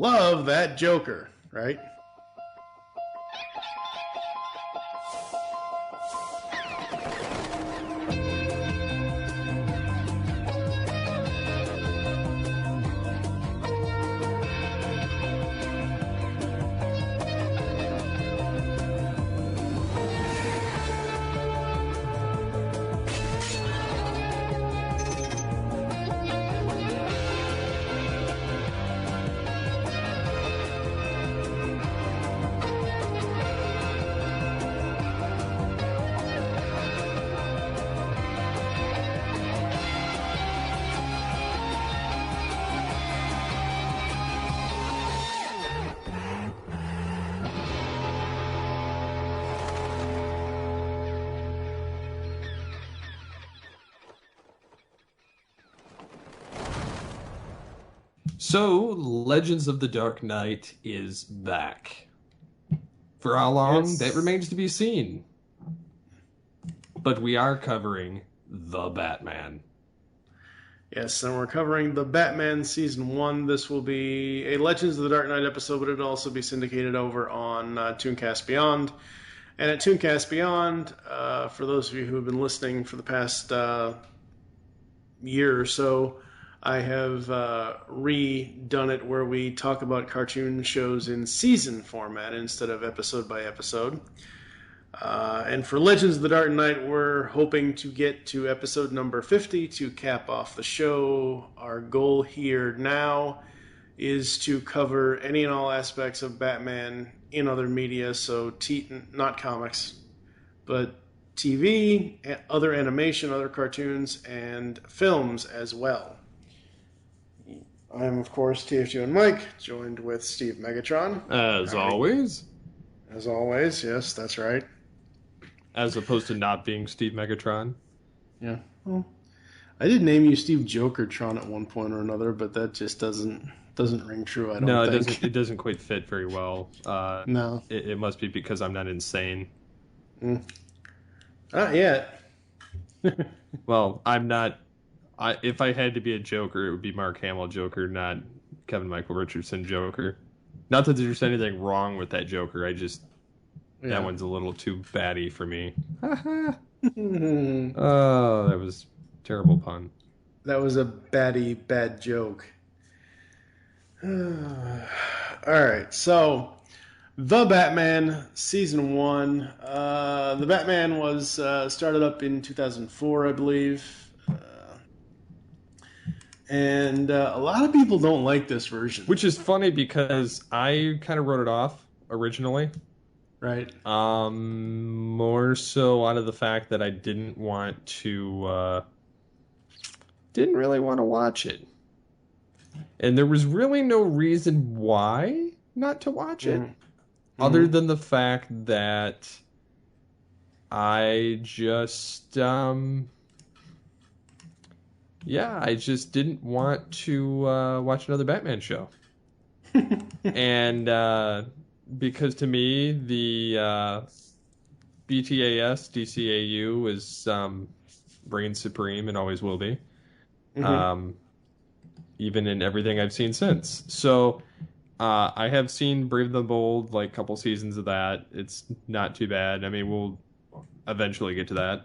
Love that Joker, right? So, Legends of the Dark Knight is back. For how long? That Yes. remains to be seen. But we are covering The Batman. Yes, and we're covering the Batman Season 1. This will be a Legends of the Dark Knight episode, but it'll also be syndicated over on Tooncast Beyond. And at Tooncast Beyond, for those of you who have been listening for the past year or so, I have redone it where we talk about cartoon shows in season format instead of episode by episode. And for Legends of the Dark Knight, we're hoping to get to episode number 50 to cap off the show. Our goal here now is to cover any and all aspects of Batman in other media, so not comics, but TV, other animation, other cartoons, and films as well. I'm, of course, TF2 and Mike, joined with Steve Megatron. As always. As always, yes, that's right. As opposed to not being Steve Megatron. Yeah. Well, I did name you Steve Jokertron at one point or another, but that just doesn't ring true, I don't think. No, it doesn't quite fit very well. No. It must be because I'm not insane. Not yet. Well, I'm not... if I had to be a Joker, it would be Mark Hamill Joker, not Kevin Michael Richardson Joker. Not that there's anything wrong with that Joker, that one's a little too batty for me. Oh, that was a terrible pun. That was a bad joke. Alright, so The Batman Season 1. The Batman was started up in 2004, I believe. And a lot of people don't like this version. Which is funny because I kind of wrote it off originally. Right. More so out of the fact that I didn't really want to watch it. And there was really no reason why not to watch it. Other than the fact that I just, I just didn't want to watch another Batman show. And because to me, the BTAS, DCAU is reigns supreme and always will be. Even in everything I've seen since. So I have seen Brave and the Bold, like a couple seasons of that. It's not too bad. I mean, we'll eventually get to that.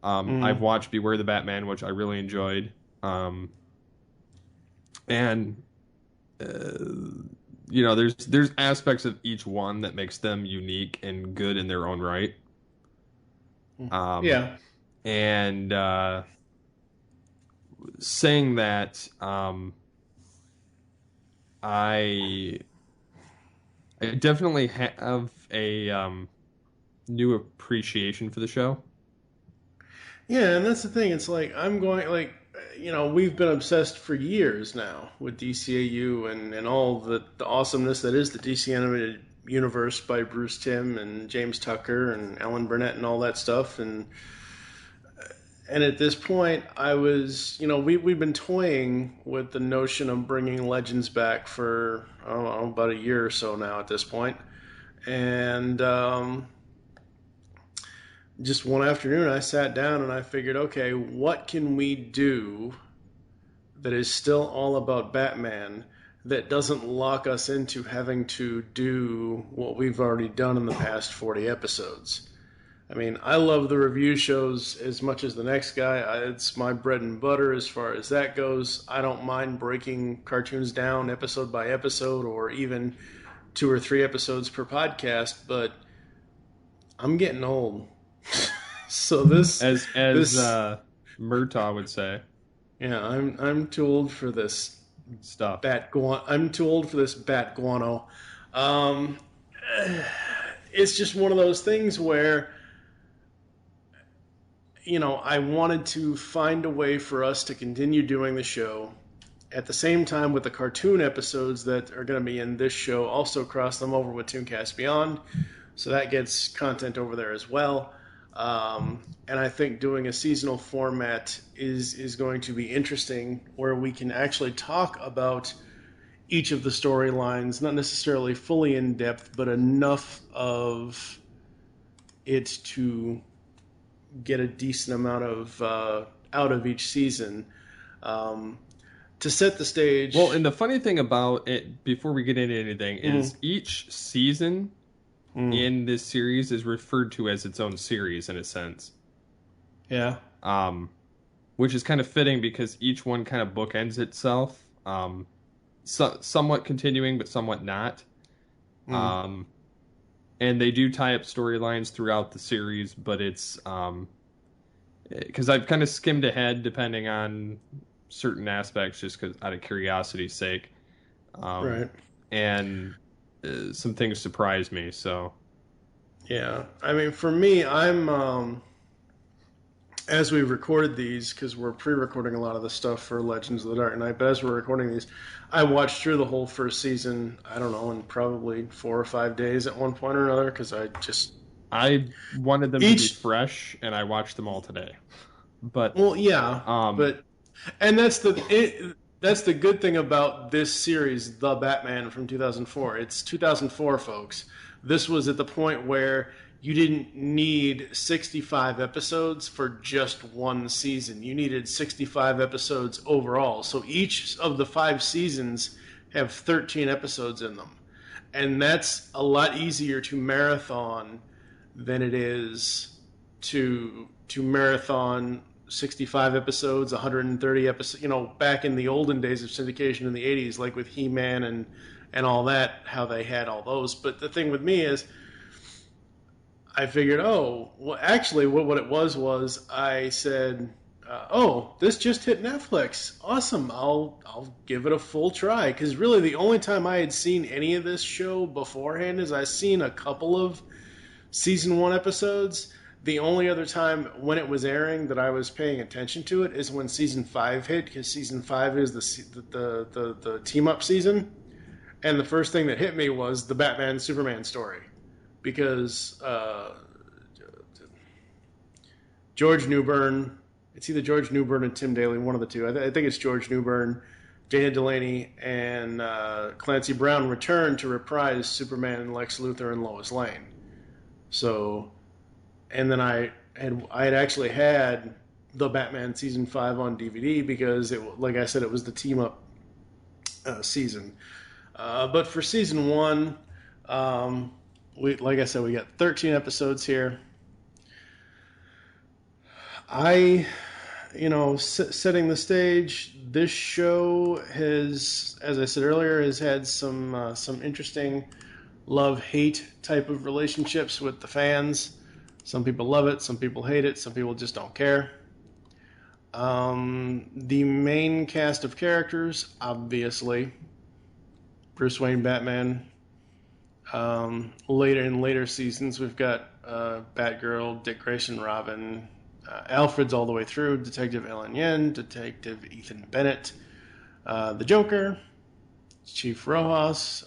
I've watched Beware the Batman, which I really enjoyed. There's aspects of each one that makes them unique and good in their own right. And saying that, I definitely have a new appreciation for the show. Yeah, and that's the thing. It's like we've been obsessed for years now with DCAU and all the awesomeness that is the DC animated universe by Bruce Timm and James Tucker and Alan Burnett and all that stuff. And at this point, I was, we've been toying with the notion of bringing Legends back for, I don't know, about a year or so now at this point. And just one afternoon, I sat down and I figured, okay, what can we do that is still all about Batman that doesn't lock us into having to do what we've already done in the past 40 episodes. I mean, I love the review shows as much as the next guy. It's my bread and butter as far as that goes. I don't mind breaking cartoons down episode by episode or even 2 or 3 episodes per podcast, but I'm getting old. So as this Murtaugh would say, yeah, I'm too old for this stuff. I'm too old for this bat guano. Um, it's just one of those things where I wanted to find a way for us to continue doing the show at the same time with the cartoon episodes that are going to be in this show. Also cross them over with Tooncast Beyond, so that gets content over there as well. And I think doing a seasonal format is going to be interesting, where we can actually talk about each of the storylines, not necessarily fully in depth, but enough of it to get a decent amount of out of each season, um, to set the stage. Well, and the funny thing about it, before we get into anything, is each season in this series is referred to as its own series in a sense. Yeah. Which is kind of fitting because each one kind of bookends itself. Somewhat continuing, but somewhat not. And they do tie up storylines throughout the series, but it's because I've kind of skimmed ahead depending on certain aspects, just because out of curiosity's sake. Right. And some things surprised me. So. Yeah, I mean, for me, I'm as we recorded these, because we're pre-recording a lot of the stuff for Legends of the Dark Knight, but as we're recording these, I watched through the whole first season, I don't know, in probably 4 or 5 days at one point or another, because I wanted them to be fresh, and I watched them all today. But well, yeah, and that's the good thing about this series, The Batman from 2004. It's 2004, folks. This was at the point where you didn't need 65 episodes for just one season. You needed 65 episodes overall. So each of the 5 seasons have 13 episodes in them. And that's a lot easier to marathon than it is to marathon 65 episodes, 130 episodes, back in the olden days of syndication in the 80s, like with He-Man and all that, how they had all those. But the thing with me is, I figured, actually, what it was I said, this just hit Netflix. Awesome, I'll give it a full try. Because really, the only time I had seen any of this show beforehand is I seen a couple of season 1 episodes. The only other time when it was airing that I was paying attention to it is when season 5 hit, because season 5 is the team up season. And the first thing that hit me was the Batman Superman story, because George Newbern, it's either George Newbern and Tim Daly, one of the two. I think it's George Newbern, Dana Delaney, and Clancy Brown returned to reprise Superman and Lex Luthor and Lois Lane. So, and then I had actually had the Batman season 5 on DVD because like I said, it was the team up season. But for season 1, like I said, we got 13 episodes here. Setting the stage, this show has, as I said earlier, has had some interesting love-hate type of relationships with the fans. Some people love it, some people hate it, some people just don't care. The main cast of characters, obviously, Bruce Wayne Batman. Later seasons, we've got Batgirl, Dick Grayson, Robin, Alfred's all the way through, Detective Ellen Yen, Detective Ethan Bennett, the Joker, Chief Rojas,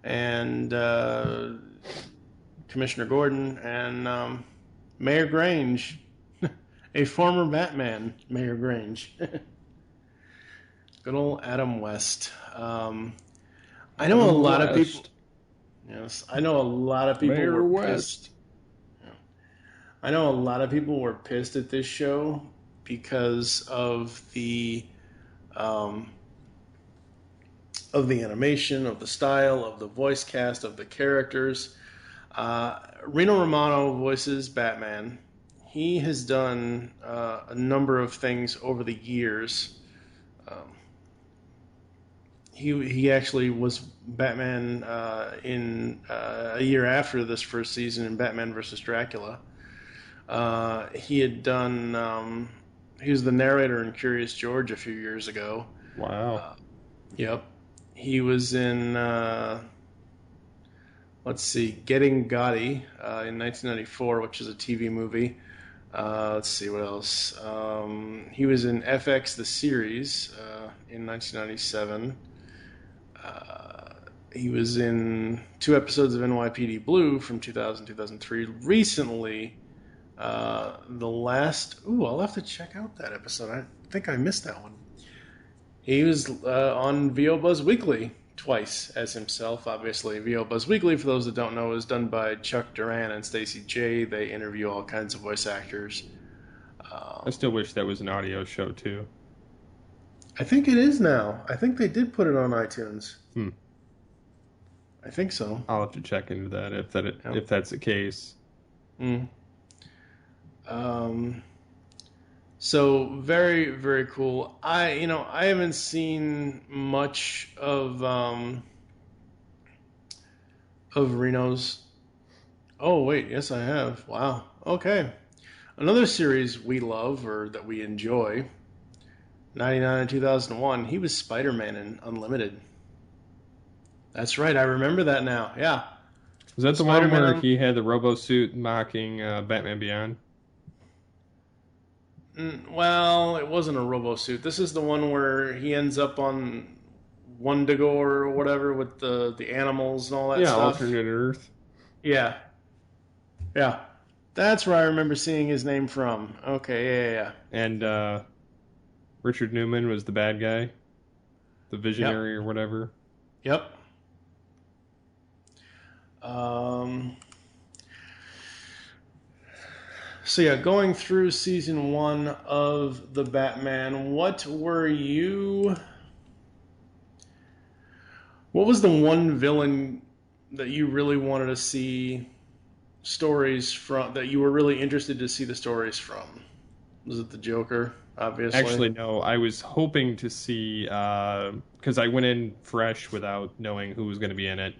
and Commissioner Gordon, and Mayor Grange, a former Batman, Mayor Grange. Good old Adam West. I know a lot of people. Yes, I know a lot of people Mayor were West. pissed. I know a lot of people were pissed at this show because of the of the animation, of the style, of the voice cast, of the characters. Reno Romano voices Batman. He has done a number of things over the years. Um, he actually was Batman in a year after this first season in Batman versus Dracula. He had done. He was the narrator in Curious George a few years ago. Wow. Yep. He was in. Let's see, Getting Gotti in 1994, which is a TV movie. Let's see what else. He was in FX the series in 1997. He was in 2 episodes of NYPD Blue from 2000 2003. Recently, the last. Ooh, I'll have to check out that episode. I think I missed that one. He was on VO Buzz Weekly twice as himself. Obviously, VO Buzz Weekly, for those that don't know, is done by Chuck Duran and Stacey J. They interview all kinds of voice actors. I still wish that was an audio show too. I think it is now. I think they did put it on iTunes. Hmm. I think so. I'll have to check into that Yep. if that's the case. Mm. So very, very cool. I haven't seen much of Reno's. Oh wait, yes I have. Wow. Okay. Another series we love or that we enjoy. 99 and 2001. He was Spider-Man in Unlimited. That's right. I remember that now. Yeah. Was that the one Spider-Man. where he had the robo suit mocking Batman Beyond? Well, it wasn't a robo suit. This is the one where he ends up on Wendigo or whatever with the animals and all that Yeah, stuff. alternate Earth. Yeah. Yeah. That's where I remember seeing his name from. Okay, yeah. And Richard Newman was the bad guy, the visionary or whatever. Yep. Um, so yeah, going through season 1 of the Batman, what was the one villain that you really wanted to see stories from, that you were really interested to see the stories from? Was it the Joker, obviously? Actually, no. I was hoping to see because I went in fresh without knowing who was going to be in it.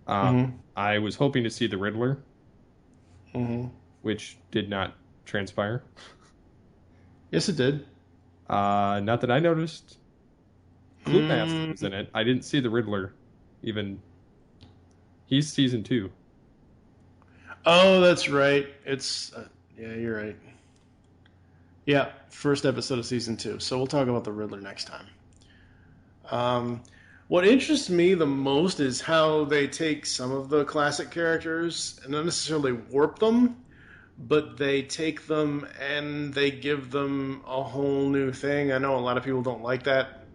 Mm-hmm. I was hoping to see the Riddler, Mm-hmm. which did not transpire. Yes, it did. Not that I noticed. Cluemaster was in it. I didn't see the Riddler. Even he's season 2. Oh, that's right. It's yeah, you're right. Yeah, first episode of season 2. So we'll talk about the Riddler next time. What interests me the most is how they take some of the classic characters and not necessarily warp them, but they take them and they give them a whole new thing. I know a lot of people don't like that.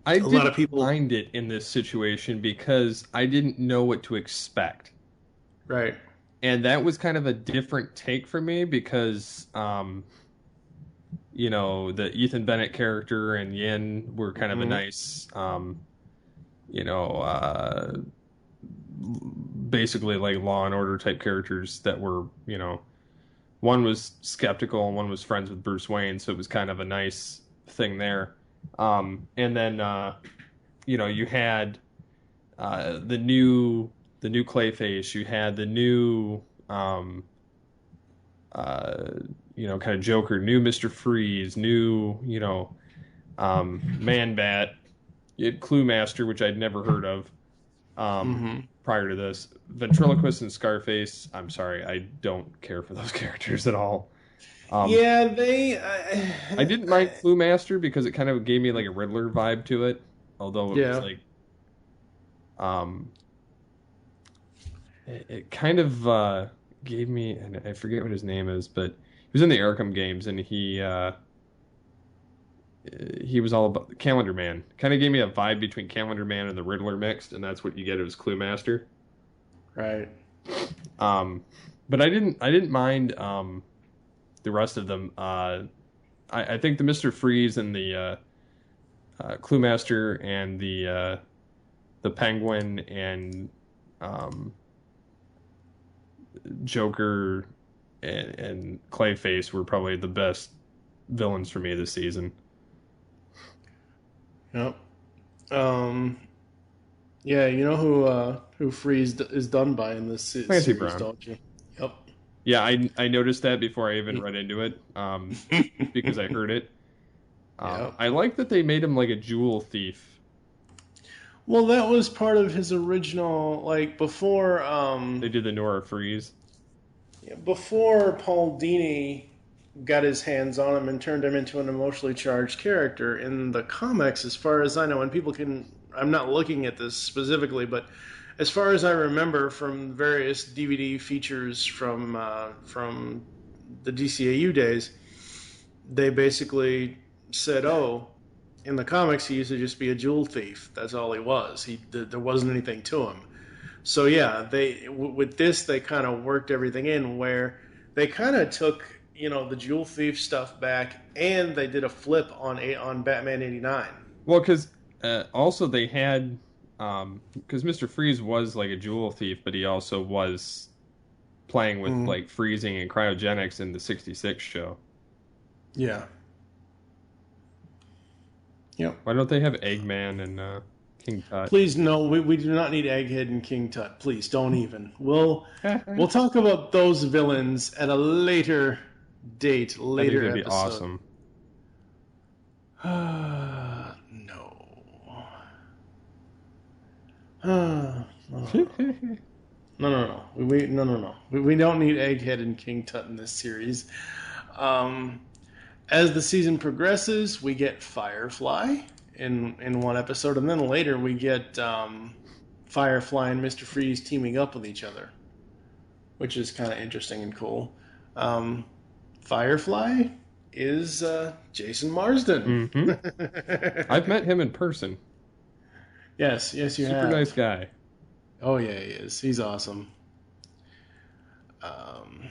I A lot didn't of people, mind it in this situation because I didn't know what to expect. right? And that was kind of a different take for me because, the Ethan Bennett character and Yin were kind of a nice, basically like Law and Order type characters that were, one was skeptical and one was friends with Bruce Wayne. So it was kind of a nice thing there. And then, you had the new Clayface. You had the new, kind of Joker, new Mr. Freeze, new, Man Bat. You had Cluemaster, which I'd never heard of prior to this. Ventriloquist and Scarface. I'm sorry, I don't care for those characters at all. Yeah, I didn't mind Cluemaster because it kind of gave me like a Riddler vibe to it. Although it was like, it kind of gave me, and I forget what his name is, but he was in the Arkham games, and he was all about Calendar Man. Kind of gave me a vibe between Calendar Man and the Riddler mixed, and that's what you get as Cluemaster. right. But I didn't mind the rest of them. I think the Mr. Freeze and the Cluemaster and the the Penguin and um, Joker and Clayface were probably the best villains for me this season. Yep. Um, yeah, you know who Freeze is done by in this Clancy series, Brown. don't you? Yep. Yeah, I noticed that before I even read into it, just because I heard it. Yep. I like that they made him like a jewel thief. Well, that was part of his original, like They did the Nora Freeze. before Paul Dini got his hands on him and turned him into an emotionally charged character in the comics, as far as I know, and people can. I'm not looking at this specifically, but as far as I remember from various DVD features from the DCAU days, they basically said, "Oh, in the comics, he used to just be a jewel thief. That's all he was. There wasn't anything to him." So yeah, with this they kind of worked everything in where they kind of took the jewel thief stuff back and they did a flip on Batman '89. Well, because also they had because Mister Freeze was like a jewel thief, but he also was playing with Mm. like freezing and cryogenics in the '66 show. Yeah. Yep. Why don't they have Eggman and King Tut? Please no, we do not need Egghead and King Tut. Please don't even. We'll talk about those villains at a later date, I think later that'd be episode. awesome. No. No, no. We don't need Egghead and King Tut in this series. Um, as the season progresses, we get Firefly in one episode, and then later we get Firefly and Mister Freeze teaming up with each other, which is kind of interesting and cool. Firefly is Jason Marsden. I've met him in person. Yes, you Super have. nice guy. Oh yeah, he is. He's awesome. Um,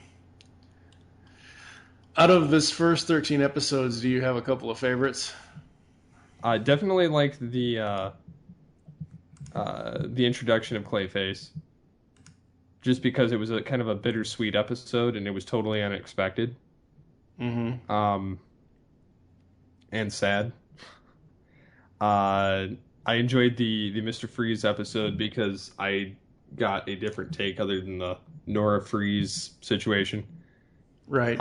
out of this first 13 episodes, do you have a couple of favorites? I definitely liked the introduction of Clayface, just because it was a kind of a bittersweet episode and it was totally unexpected. Mm-hmm. And sad. I enjoyed the Mr. Freeze episode because I got a different take other than the Nora Freeze situation. Right.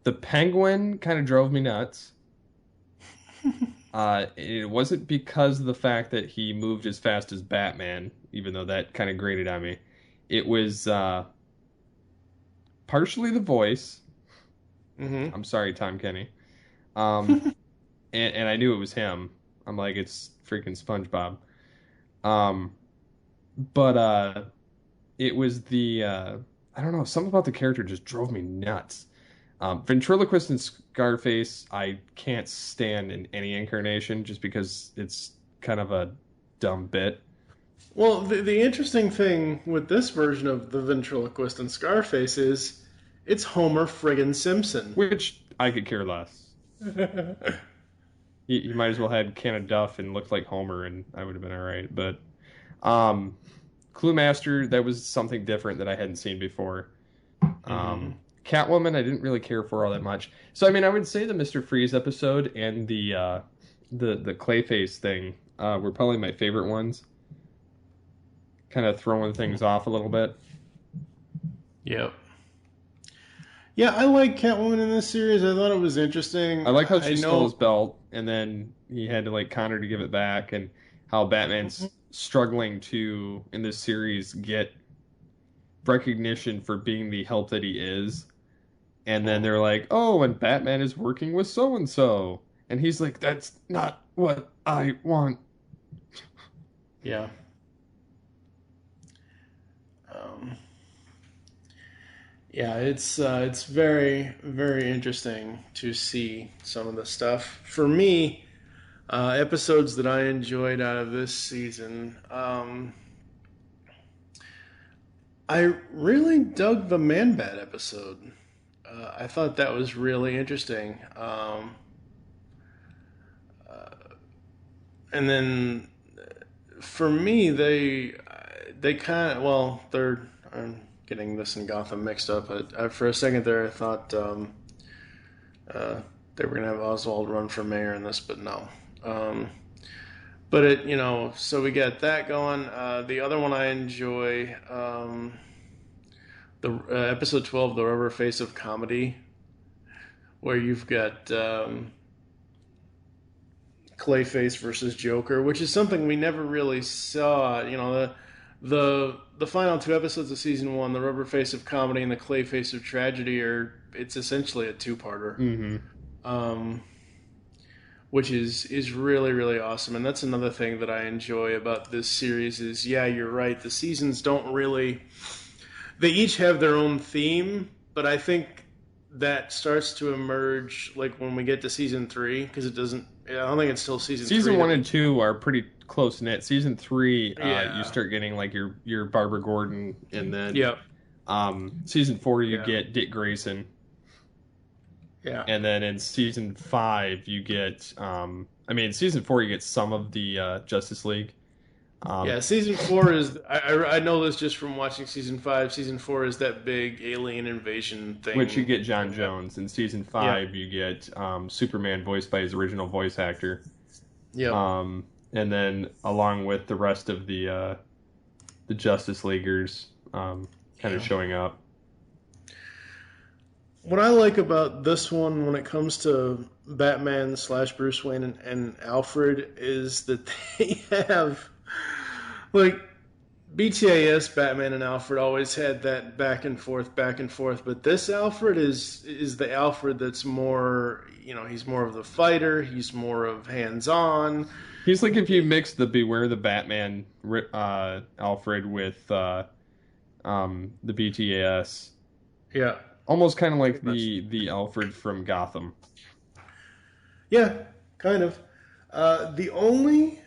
The Penguin kind of drove me nuts. It wasn't because of the fact that he moved as fast as Batman, even though that kind of grated on me. It was partially the voice. Mm-hmm. I'm sorry, Tom Kenny. Um, and I knew it was him. I'm like, it's freaking SpongeBob. Um, but it was I don't know, something about the character just drove me nuts. Ventriloquist and Scarface, I can't stand in any incarnation just because it's kind of a dumb bit. Well, the interesting thing with this version of the ventriloquist and Scarface is it's Homer friggin' Simpson. Which I could care less. You might as well had can of Duff and looked like Homer, and I would have been all right. But Clue Master, that was something different that I hadn't seen before. Mm-hmm. Catwoman, I didn't really care for all that much. So I mean, I would say the Mr. Freeze episode and the Clayface thing were probably my favorite ones. Kind of throwing things off a little bit. Yep. Yeah, I like Catwoman in this series. I thought it was interesting. I like how she stole his belt and then he had to like Connor to give it back, and how Batman's struggling to in this series get recognition for being the help that he is. And then they're like, "Oh, and Batman is working with so and so," and he's like, "That's not what I want." Yeah. Um, yeah, it's very very interesting to see some of the stuff. For me, episodes that I enjoyed out of this season, I really dug the Man Bat episode. I thought that was really interesting. And then for me, they kind of well, they're I'm getting this and Gotham mixed up. For a second there, I thought they were gonna have Oswald run for mayor in this, but no. Um, but so we got that going. The other one I enjoy, the episode 12, the rubber face of comedy, where you've got Clayface versus Joker, which is something we never really saw. The final two episodes of season one, the rubber face of comedy and the Clayface of tragedy, it's essentially a two-parter. Mm-hmm. Um, which is really really awesome, and that's another thing that I enjoy about this series is, yeah, you're right, the seasons don't really, they each have their own theme, but I think that starts to emerge like when we get to season three, because I don't think it's still Season three one and two are pretty close knit. Season three, yeah, you start getting like your Barbara Gordon, and then yep, season four you yeah, get Dick Grayson, yeah. and then in season five you get season four you get some of the Justice League. Yeah, season four is. I know this just from watching season five. Season four is that big alien invasion thing, which you get John Jones. In season five, yeah, you get Superman voiced by his original voice actor. yeah, And then along with the rest of the Justice Leaguers, kind yeah. of showing up. What I like about this one when it comes to Batman slash Bruce Wayne and Alfred is that they have, like, BTAS Batman and Alfred always had that back and forth, but this Alfred is the Alfred that's more, he's more of the fighter, he's more of hands on. He's like if you mix the Beware the Batman Alfred with the BTAS. Yeah. Almost kind of like the Alfred from Gotham. Yeah, kind of. The only,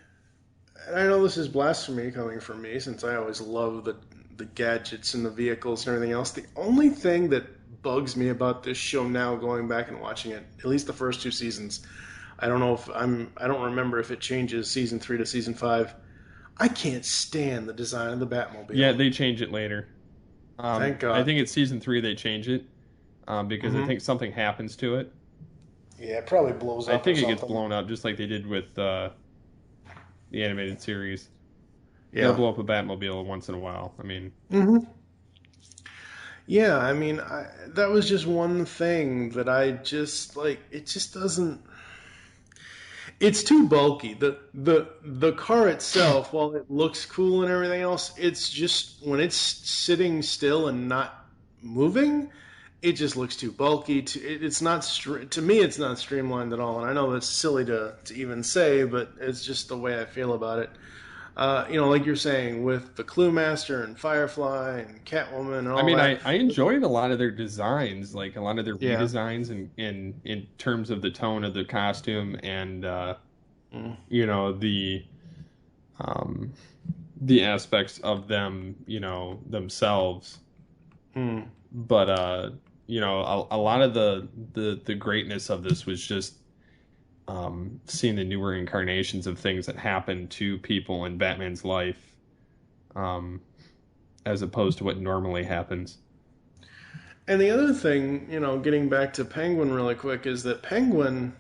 and I know this is blasphemy coming from me since I always love the gadgets and the vehicles and everything else. The only thing that bugs me about this show now, going back and watching it, at least the first two seasons, I don't know if I don't remember if it changes season 3 to season 5. I can't stand the design of the Batmobile. Yeah, they change it later. Thank God. I think it's season 3 they change it because I Mm-hmm. think something happens to it. Yeah, it probably blows up. I think or it gets something. blown up just like they did with the animated series. Yeah. They'll blow up a Batmobile once in a while. I mean, Mm-hmm. Yeah, I mean, that was just one thing that I just like. It just doesn't. It's too bulky. The car itself, while it looks cool and everything else, it's just when it's sitting still and not moving, it just looks too bulky. It's not to me. It's not streamlined at all. And I know that's silly to even say, but it's just the way I feel about it. Like you're saying with the Clue Master and Firefly and Catwoman and I all mean, that. I enjoyed a lot of their designs, like a lot of their Yeah. redesigns in terms of the tone of the costume and Mm. um, the aspects of them, themselves. Mm. But a lot of the greatness of this was just seeing the newer incarnations of things that happen to people in Batman's life, as opposed to what normally happens. And the other thing, getting back to Penguin really quick, is that Penguin,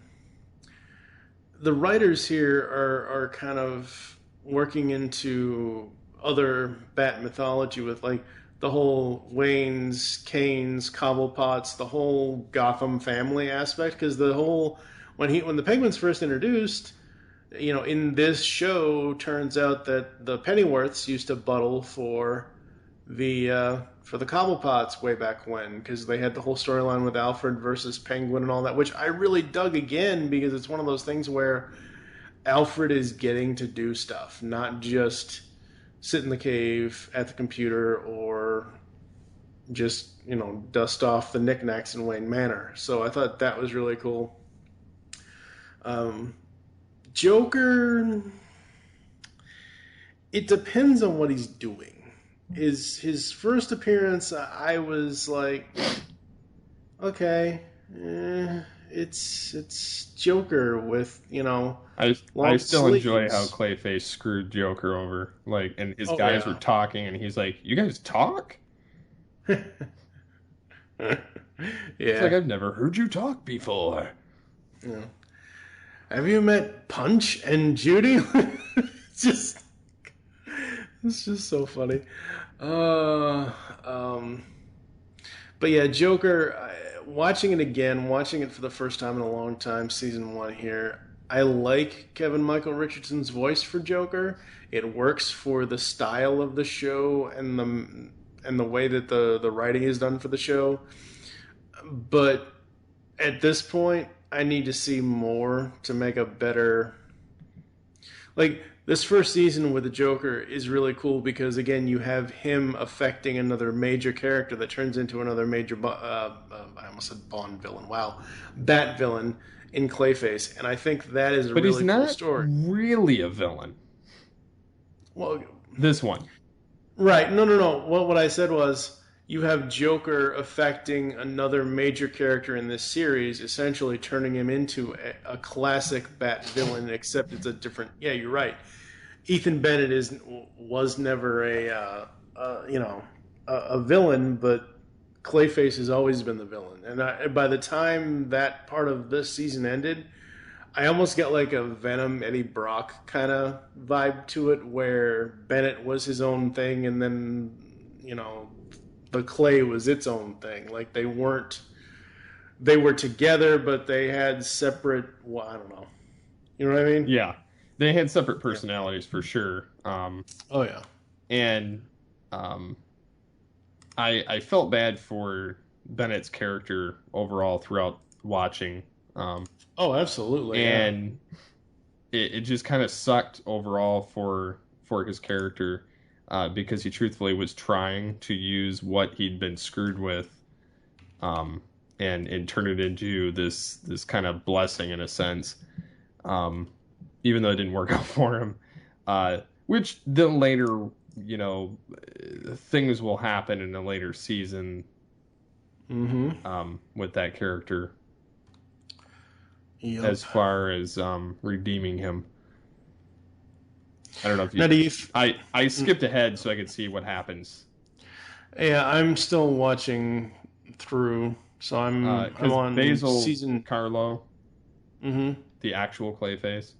the writers here are kind of working into other Bat mythology with like the whole Waynes, Kanes, Cobblepots, the whole Gotham family aspect. Because the whole when the Penguins first introduced, in this show, turns out that the Pennyworths used to buttle for the Cobblepots way back when, because they had the whole storyline with Alfred versus Penguin and all that, which I really dug again because it's one of those things where Alfred is getting to do stuff, not just sit in the cave at the computer or just dust off the knickknacks in Wayne Manor. So I thought that was really cool. Joker, it depends on what he's doing. His first appearance, I was like, okay, it's Joker with I long still enjoy how sleeves. Clayface screwed Joker over. Like, and his Oh guys were yeah. talking, and he's like, "You guys talk?" It's like Yeah. I've never heard you talk before. Yeah. Have you met Punch and Judy? it's just it's just so funny. Uh, um, but yeah, Joker. Watching it again, watching it for the first time in a long time, season one here. I like Kevin Michael Richardson's voice for Joker. It works for the style of the show and the way that the writing is done for the show. But at this point, I need to see more to make a better. Like, this first season with the Joker is really cool because, again, you have him affecting another major character that turns into another major. I almost said Bond villain. Wow, Bat villain in Clayface, and I think that is a But he's really cool not story. really a villain. Well, This one, right? No, no, no. What I said was you have Joker affecting another major character in this series, essentially turning him into a classic Bat villain, except it's a different. Yeah, you're right. Ethan Bennett was never a villain, but Clayface has always been the villain. And by the time that part of this season ended, I almost get like a Venom Eddie Brock kind of vibe to it, where Bennett was his own thing, and then the Clay was its own thing. Like they were together, but they had separate. Well, I don't know. You know what I mean? yeah, they had separate Yeah. personalities for sure. Oh yeah. And um, I felt bad for Bennett's character overall throughout watching. Oh, absolutely. Yeah. And it just kind of sucked overall for his character because he truthfully was trying to use what he'd been screwed with um, and turn it into this kind of blessing in a sense, um, even though it didn't work out for him. Which then later, you know, things will happen in a later season Mm-hmm. with that character Yep. as far as redeeming him. I don't know if Now, you. do you? I skipped ahead so I could see what happens. Yeah, I'm still watching through, so I'm Because on Basil season. Carlo, Mm-hmm. the actual Clayface,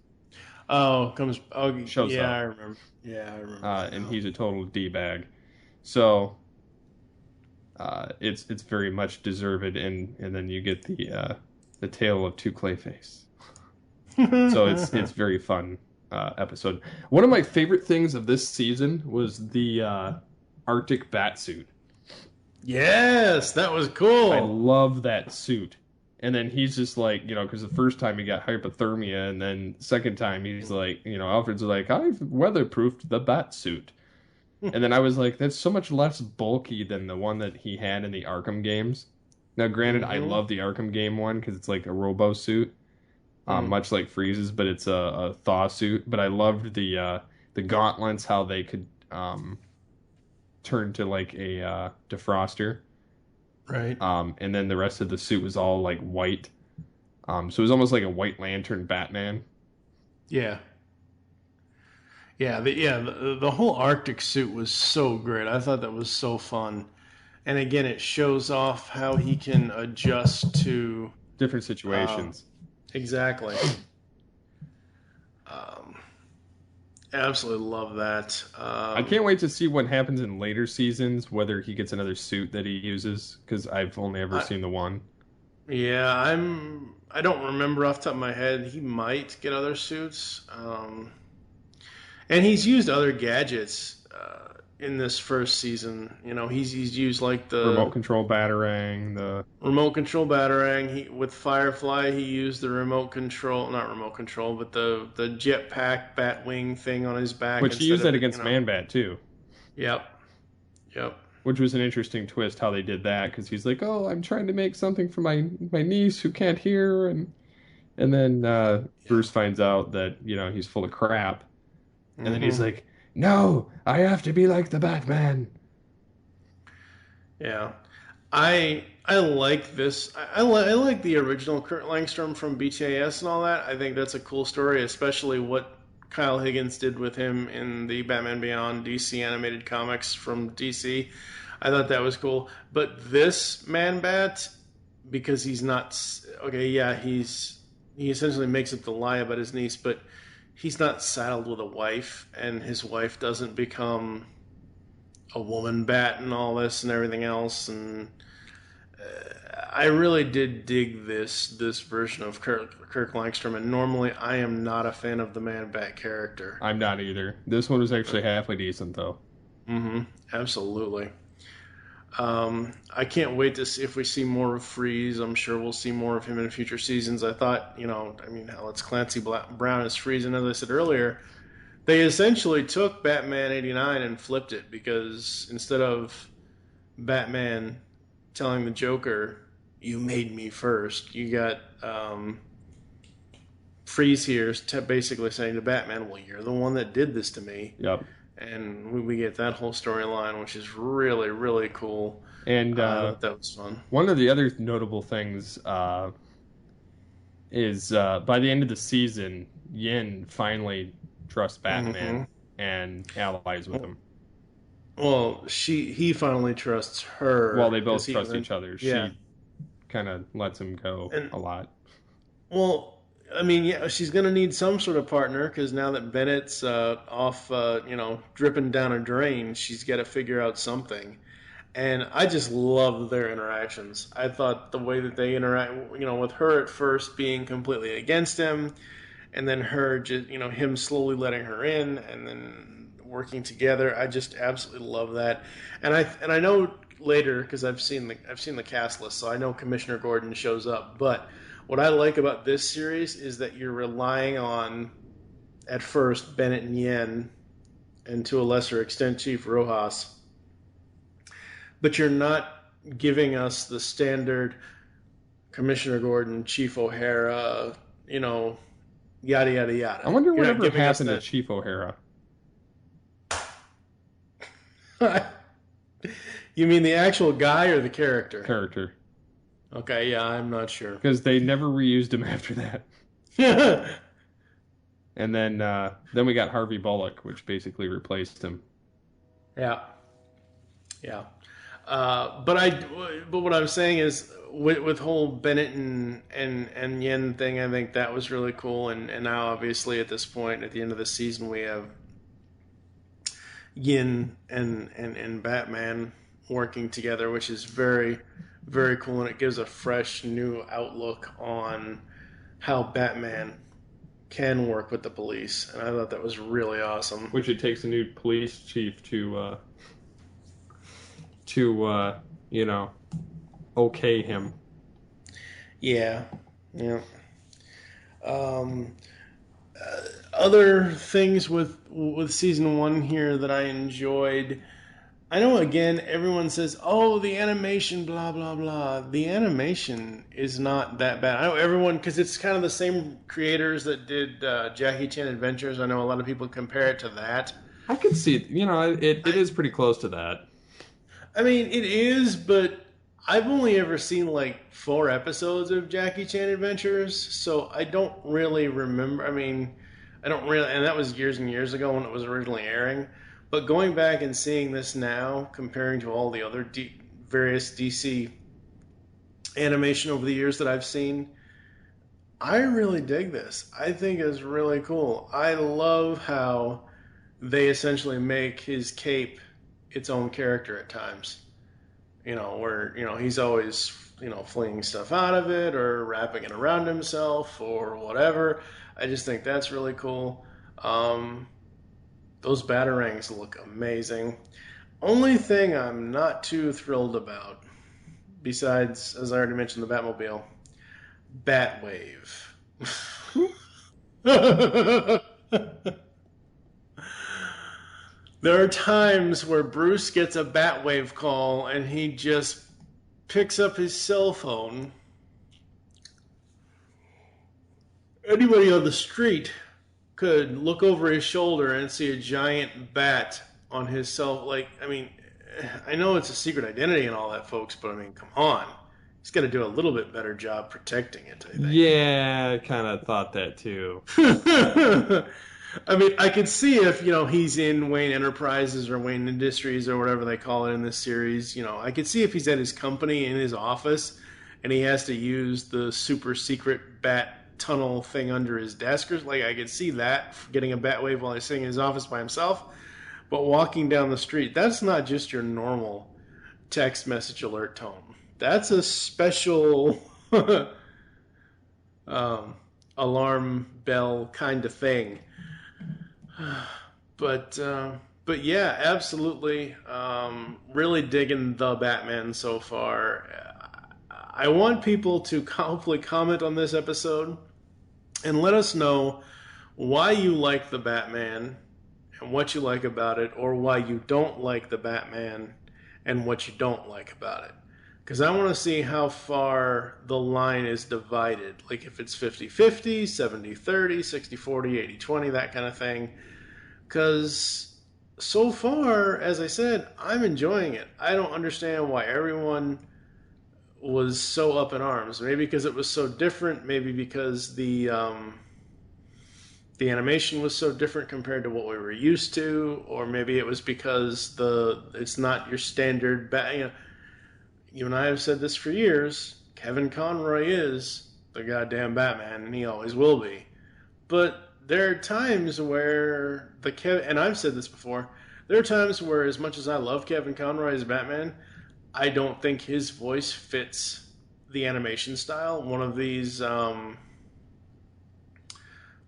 Oh, comes. Oh, shows yeah, I up, remember. Yeah, I remember that and now. he's a total d bag. So it's very much deserved, and then you get the tale of two Clayface. So it's very fun episode. One of my favorite things of this season was the Arctic bat suit. Yes, that was I cool. love that suit. And then he's just like, because the first time he got hypothermia, and then second time he's like, Alfred's like, I've weatherproofed the bat suit. And then I was like, that's so much less bulky than the one that he had in the Arkham games. Now, granted, I Mm-hmm. love the Arkham game one because it's like a robo suit, Mm. much like Freeze's, but it's a thaw suit. But I loved the gauntlets, how they could turn to like a defroster. Right. And then the rest of the suit was all like white. So it was almost like a White Lantern Batman. Yeah. The whole Arctic suit was so great. I thought that was so fun. And again, it shows off how he can adjust to Different um, situations. exactly. Um, Absolutely love that. I can't wait to see what happens in later seasons, whether he gets another suit that he uses, because I've only ever I, seen the one. yeah, I don't remember off the top of my head. He might get other suits, and he's used other gadgets in this first season. He's used like Remote the control batarang, the remote control batarang. With Firefly, he used the remote control, not remote control, but the jetpack Batwing thing on his back which he instead used of that it. against Man-Bat too, Yep, yep. which was an interesting twist how they did that, because he's like, "Oh, I'm trying to make something for my niece who can't hear," and then Yeah. Bruce finds out that he's full of crap, and then he's Mm-hmm. like, "No, I have to be like the Batman." Yeah. I like this. I like the original Kurt Langstrom from BTAS and all that. I think that's a cool story, especially what Kyle Higgins did with him in the Batman Beyond DC animated comics from DC. I thought that was cool. But this Man Bat, because he's not okay, yeah, he essentially makes up the lie about his niece, but he's not saddled with a wife, and his wife doesn't become a woman bat and all this and everything else, and I really did dig this version of Kirk Langstrom, and normally I am not a fan of the Man Bat character. I'm not either. This one was actually halfway decent, though. Mm-hmm. Absolutely. I can't wait to see if we see more of Freeze. I'm sure we'll see more of him in future seasons. I thought, I mean, hell, it's Clancy Brown as Freeze, and as I said earlier, they essentially took Batman '89 and flipped it because instead of Batman telling the Joker, "You made me first," you got Freeze here basically saying to Batman, "Well, you're the one that did this to me." Yep. And we get that whole storyline, which is really, really cool. And that was fun. One of the other notable things is by the end of the season, Yin finally trusts Batman and allies with him. Well, he finally trusts her. Well, they both trust each other. Yeah. She kind of lets him go a lot. Well, I mean, yeah, she's going to need some sort of partner because now that Bennett's off, dripping down a drain, she's got to figure out something. And I just love their interactions. I thought the way that they interact, with her at first being completely against him, and then her just, him slowly letting her in, and then working together. I just absolutely love that. And I know later because I've seen the cast list, so I know Commissioner Gordon shows up, but what I like about this series is that you're relying on, at first, Bennett and Yen, and to a lesser extent, Chief Rojas. But you're not giving us the standard Commissioner Gordon, Chief O'Hara, yada, yada, yada. I wonder whatever happened to Chief O'Hara. You mean the actual guy or the character? Character. Okay, yeah, I'm not sure. Because they never reused him after that. And then we got Harvey Bullock, which basically replaced him. Yeah. But what I'm saying is with whole Bennett and Yen thing, I think that was really cool. And now obviously at this point, at the end of the season, we have Yin and Batman working together, which is very, very cool, and it gives a fresh new outlook on how Batman can work with the police, and I thought that was really awesome. Which it takes a new police chief to okay him. Yeah. Other things with season 1 here that I enjoyed. I know, again, everyone says, "Oh, the animation, blah, blah, blah." The animation is not that bad. I know everyone, because it's kind of the same creators that did Jackie Chan Adventures. I know a lot of people compare it to that. I could see it. It is pretty close to that. I mean, it is, but I've only ever seen like 4 episodes of Jackie Chan Adventures, so I don't really remember. I mean, and that was years and years ago when it was originally airing. But going back and seeing this now, comparing to all the other various DC animation over the years that I've seen, I really dig this. I think it's really cool. I love how they essentially make his cape its own character at times. Where, he's always, flinging stuff out of it or wrapping it around himself or whatever. I just think that's really cool. Those batarangs look amazing. Only thing I'm not too thrilled about, besides, as I already mentioned, the Batmobile, Batwave. There are times where Bruce gets a Batwave call and he just picks up his cell phone. Anybody on the street could look over his shoulder and see a giant bat on his cell. I know it's a secret identity and all that, folks, but I mean, come on. He's got to do a little bit better job protecting it, I think. Yeah, I kind of thought that too. I mean, I could see if, he's in Wayne Enterprises or Wayne Industries or whatever they call it in this series. I could see if he's at his company in his office and he has to use the super secret bat tunnel thing under his desk. Like, I could see that getting a bat wave while he's sitting in his office by himself. But walking down the street, that's not just your normal text message alert tone. That's a special alarm bell kind of thing. But yeah, absolutely. Really digging the Batman so far. I want people to hopefully comment on this episode and let us know why you like the Batman and what you like about it, or why you don't like the Batman and what you don't like about it. Because I want to see how far the line is divided. Like if it's 50-50, 70-30, 60-40, 80-20, that kind of thing. Because so far, as I said, I'm enjoying it. I don't understand why everyone was so up in arms. Maybe because it was so different. Maybe because the animation was so different compared to what we were used to, or maybe it was because it's not your standard. You and I have said this for years. Kevin Conroy is the goddamn Batman, and he always will be. But there are times where and I've said this before, there are times where as much as I love Kevin Conroy as Batman, I don't think his voice fits the animation style. One of the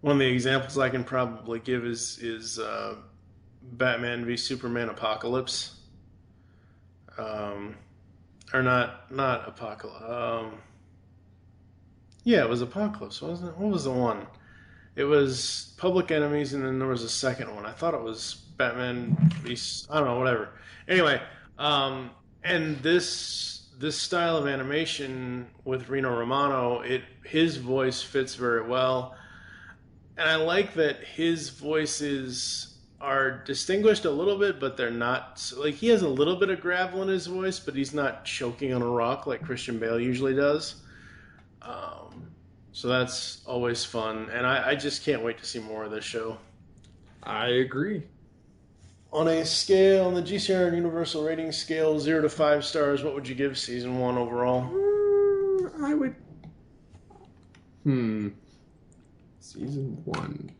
examples I can probably give is Batman v Superman Apocalypse. Or not Apocalypse. Yeah, it was Apocalypse, wasn't it? What was the one? It was Public Enemies, and then there was a second one. I thought it was Batman v... I don't know, whatever. Anyway, and this style of animation with Rino Romano, his voice fits very well. And I like that his voices are distinguished a little bit, but they're not... Like, he has a little bit of gravel in his voice, but he's not choking on a rock like Christian Bale usually does. So that's always fun, and I just can't wait to see more of this show. I agree. On the GCRN Universal Rating scale, 0 to 5 stars, what would you give Season 1 overall? I would... Season 1...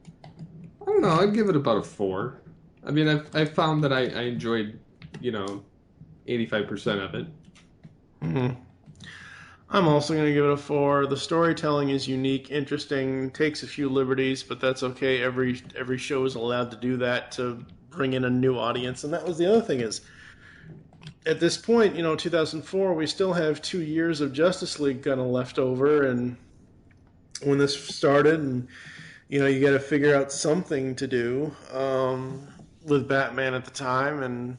I don't know, I'd give it about a 4. I mean, I've found that I enjoyed, 85% of it. Mm-hmm. I'm also going to give it a 4. The storytelling is unique, interesting, takes a few liberties, but that's okay. Every show is allowed to do that to bring in a new audience. And that was the other thing is, at this point, 2004, we still have 2 years of Justice League kind of left over. And when this started, and, you got to figure out something to do with Batman at the time. And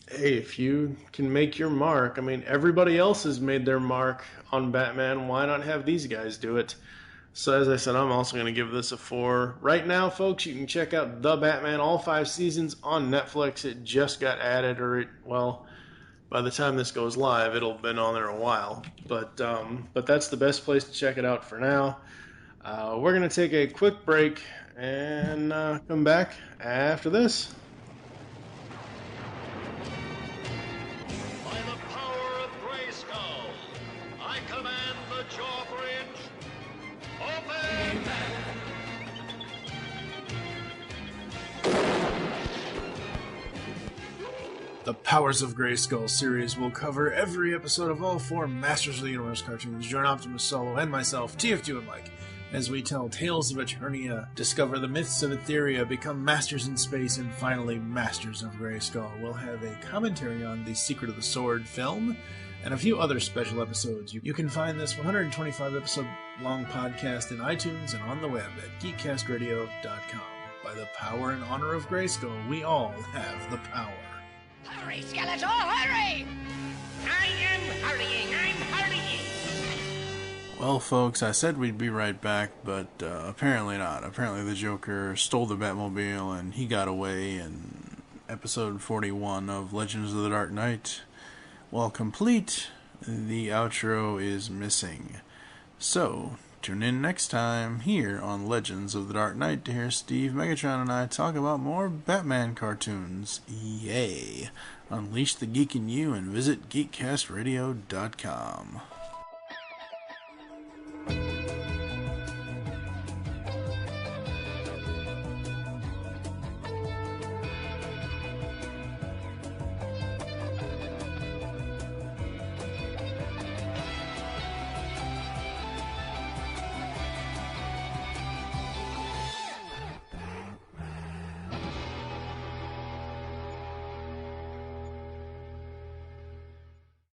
hey, if you can make your mark, I mean, everybody else has made their mark on Batman. Why not have these guys do it? So as I said, I'm also going to give this a 4. Right now, folks, you can check out The Batman, all 5 seasons on Netflix. It just got added, by the time this goes live, it'll have been on there a while. But that's the best place to check it out for now. We're going to take a quick break and come back after this. The Powers of Grayskull series will cover every episode of all 4 Masters of the Universe cartoons. Join Optimus Solo and myself, TF2 and Mike, as we tell tales of Eternia, discover the myths of Etheria, become masters in space, and finally Masters of Grayskull. We'll have a commentary on the Secret of the Sword film and a few other special episodes. You can find this 125 episode long podcast in iTunes and on the web at geekcastradio.com. By the power and honor of Grayskull, we all have the power. Hurry, Skeletor, hurry! I am hurrying, I'm hurrying! Well, folks, I said we'd be right back, but apparently not. Apparently the Joker stole the Batmobile and he got away, and episode 41 of Legends of the Dark Knight. While complete, the outro is missing. So, tune in next time here on Legends of the Dark Knight to hear Steve, Megatron, and I talk about more Batman cartoons. Yay! Unleash the geek in you and visit geekcastradio.com.